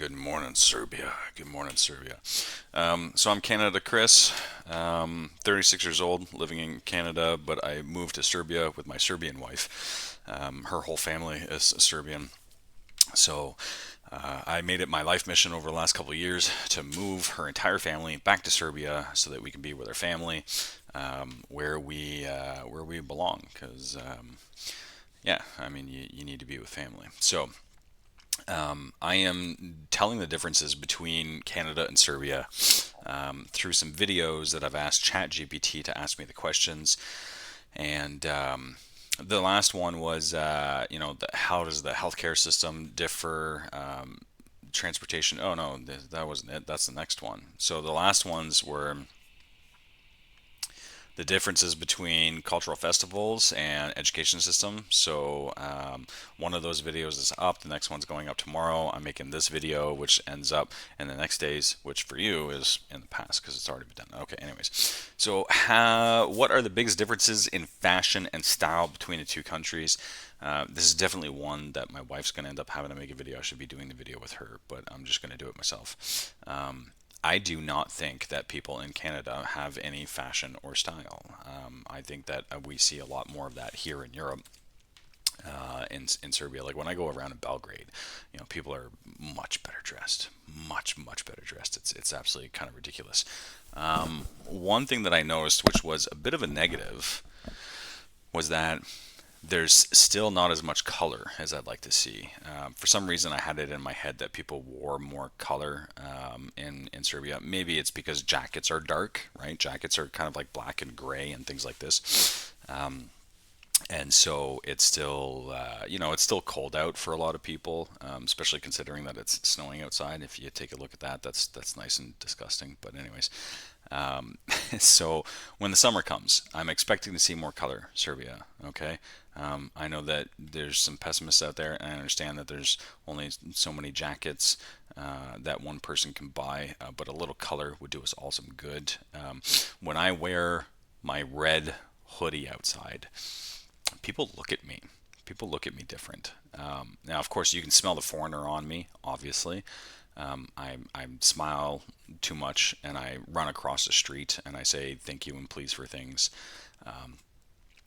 Good morning, Serbia. Good morning, Serbia. So I'm Canada Chris, 36 years old, living in Canada, but I moved to Serbia with my Serbian wife. Her whole family is Serbian. So I made it my life mission over the last couple of years to move her entire family back to Serbia so that we can be with our family, where we belong. Because yeah, I mean you need to be with family. So I am telling the differences between Canada and Serbia through some videos that I've asked ChatGPT to ask me the questions. And the last one was, how does the healthcare system differ? Transportation. Oh no, that wasn't it. That's the next one. So the last ones were the differences between cultural festivals and education system. So one of those videos is up. The next one's going up tomorrow. I'm making this video, which ends up in the next days, which for you is in the past because it's already been done. Okay, anyways. So what are the biggest differences in fashion and style between the two countries? This is definitely one that my wife's going to end up having to make a video. I should be doing the video with her, but I'm just going to do it myself. I do not think that people in Canada have any fashion or style. I think that we see a lot more of that here in Europe, in Serbia. Like when I go around in Belgrade, people are much better dressed, much better dressed. It's absolutely kind of ridiculous. One thing that I noticed, which was a bit of a negative, was that there's still not as much color as I'd like to see. For some reason, I had it in my head that people wore more color in Serbia. Maybe it's because jackets are dark, right? Jackets are kind of like black and gray and things like this. And so it's still, it's still cold out for a lot of people, especially considering that it's snowing outside. If you take a look at that, that's nice and disgusting. But anyways, um, so when the summer comes, I'm expecting to see more color, Serbia. Okay, I know that there's some pessimists out there, and I understand that there's only so many jackets that one person can buy, but a little color would do us all some good. When I wear my red hoodie outside, people look at me. People look at me different. Now, of course, you can smell the foreigner on me, obviously. I smile too much and I run across the street and I say thank you and please for things.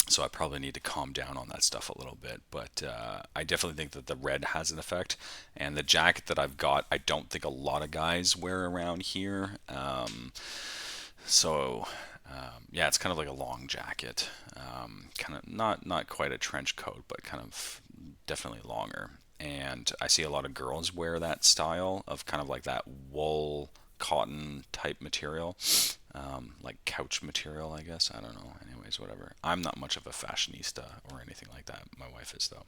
So I probably need to calm down on that stuff a little bit. But I definitely think that the red has an effect. And the jacket that I've got, I don't think a lot of guys wear around here. So yeah, it's kind of like a long jacket, kind of not quite a trench coat, but kind of definitely longer. And I see a lot of girls wear that style of kind of like that wool cotton type material, like couch material, I guess. I don't know. Anyways, whatever. I'm not much of a fashionista or anything like that. My wife is though.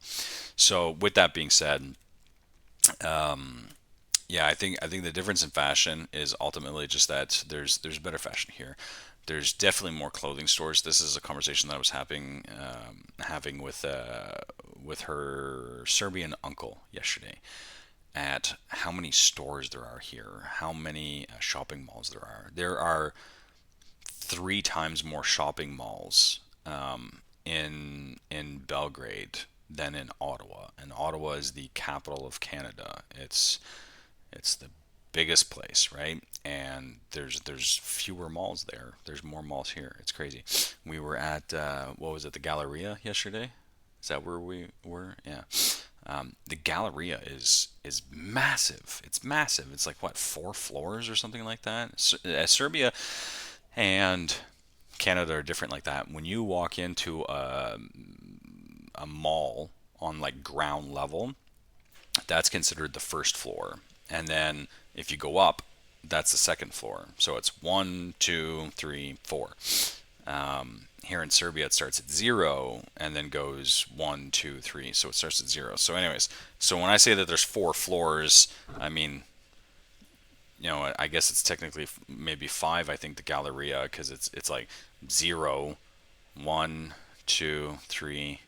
So with that being said, yeah, I think the difference in fashion is ultimately just that there's better fashion here. There's definitely more clothing stores. This is a conversation that I was having with her Serbian uncle yesterday at how many stores there are here, how many shopping malls there are. There are three times more shopping malls in Belgrade than in Ottawa, and Ottawa is the capital of Canada. It's the biggest place, right? And there's fewer malls there. There's more malls here. It's crazy. We were at what was it, the Galleria yesterday? Is that where we were? Yeah. The Galleria is massive. It's massive. It's like what, 4 floors or something like that. Serbia and Canada are different like that. When you walk into a mall on like ground level, that's considered the first floor. And then if you go up, that's the second floor. So it's one, two, three, four. Here in Serbia, it starts at zero and then goes one, two, three. So it starts at zero. So, anyways, so when I say that there's 4 floors, I mean, I guess it's technically maybe five. I think the Galleria, because it's like zero, one, two, three,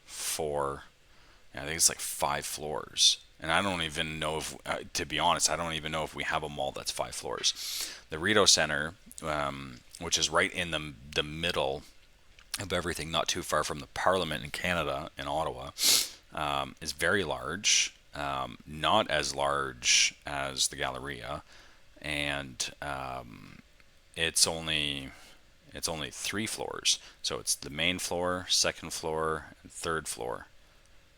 four. Yeah, I think it's like 5 floors. And I don't even know if, to be honest, I don't even know if we have a mall that's 5 floors. The Rito Center, which is right in the middle of everything, not too far from the Parliament in Canada, in Ottawa, is very large. not as large as the Galleria, and it's only it's only 3 floors. So it's the main floor, second floor, and third floor,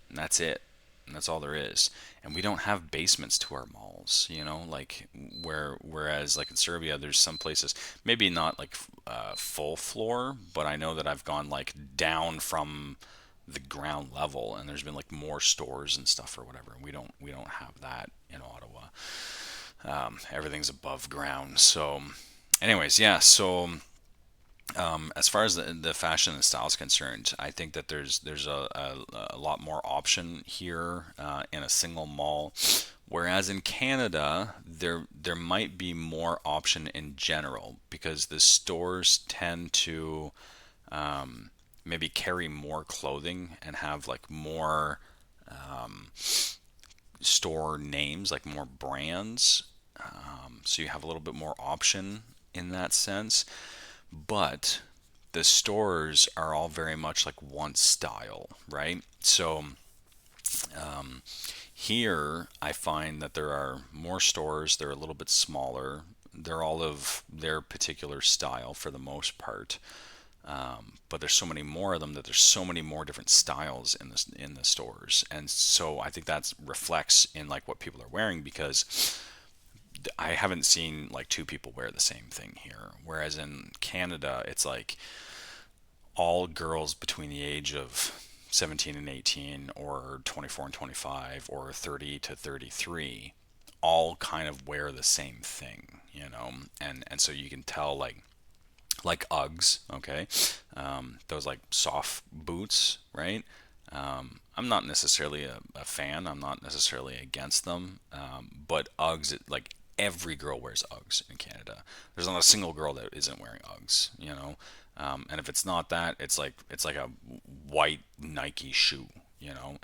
and that's it. And that's all there is. And we don't have basements to our malls, like whereas like in Serbia, there's some places, maybe not like full floor, but I know that I've gone like down from the ground level, and there's been like more stores and stuff or whatever. And we don't have that in Ottawa. Everything's above ground. So, anyways, yeah. So as far as the fashion and style is concerned, I think that there's a lot more option here in a single mall, whereas in Canada there might be more option in general because the stores tend to maybe carry more clothing and have like more store names, like more brands. So you have a little bit more option in that sense. But the stores are all very much like one style, right? So here I find that there are more stores, they're a little bit smaller, they're all of their particular style for the most part. But there's so many more of them that there's so many more different styles in the stores, and so I think that reflects in like what people are wearing because I haven't seen like 2 people wear the same thing here. Whereas in Canada, it's like all girls between the age of 17 and 18, or 24 and 25, or 30 to 33, all kind of wear the same thing, and so you can tell like Uggs, okay, those like soft boots, right? I'm not necessarily a fan. I'm not necessarily against them, but Uggs, like every girl wears Uggs in Canada. There's not a single girl that isn't wearing Uggs. And if it's not that, it's like a white Nike shoe,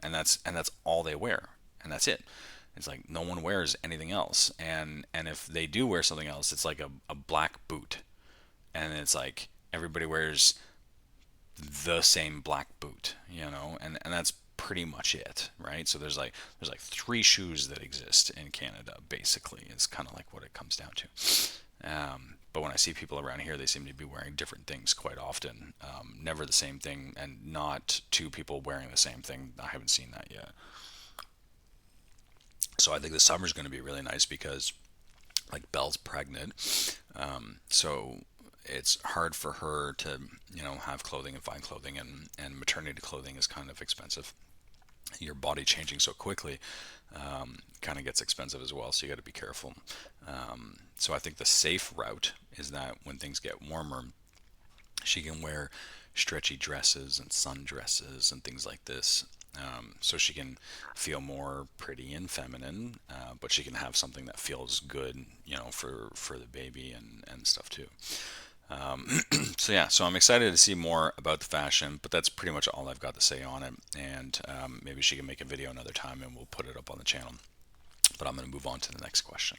and that's all they wear, and that's it. It's like no one wears anything else, and if they do wear something else, it's like a black boot, and it's like everybody wears the same black boot, and that's pretty much it, right? So there's like 3 shoes that exist in Canada, basically. It's kind of like what it comes down to. But when I see people around here, they seem to be wearing different things quite often. Never the same thing, and not 2 people wearing the same thing. I haven't seen that yet. So I think the summer's going to be really nice because like Belle's pregnant, so it's hard for her to have clothing and find clothing, and maternity clothing is kind of expensive. Your body changing so quickly kind of gets expensive as well, so you got to be careful. So I think the safe route is that when things get warmer, she can wear stretchy dresses and sundresses and things like this, so she can feel more pretty and feminine, but she can have something that feels good, for the baby and stuff too. So yeah, so I'm excited to see more about the fashion, but that's pretty much all I've got to say on it. And maybe she can make a video another time, and we'll put it up on the channel. But I'm going to move on to the next question.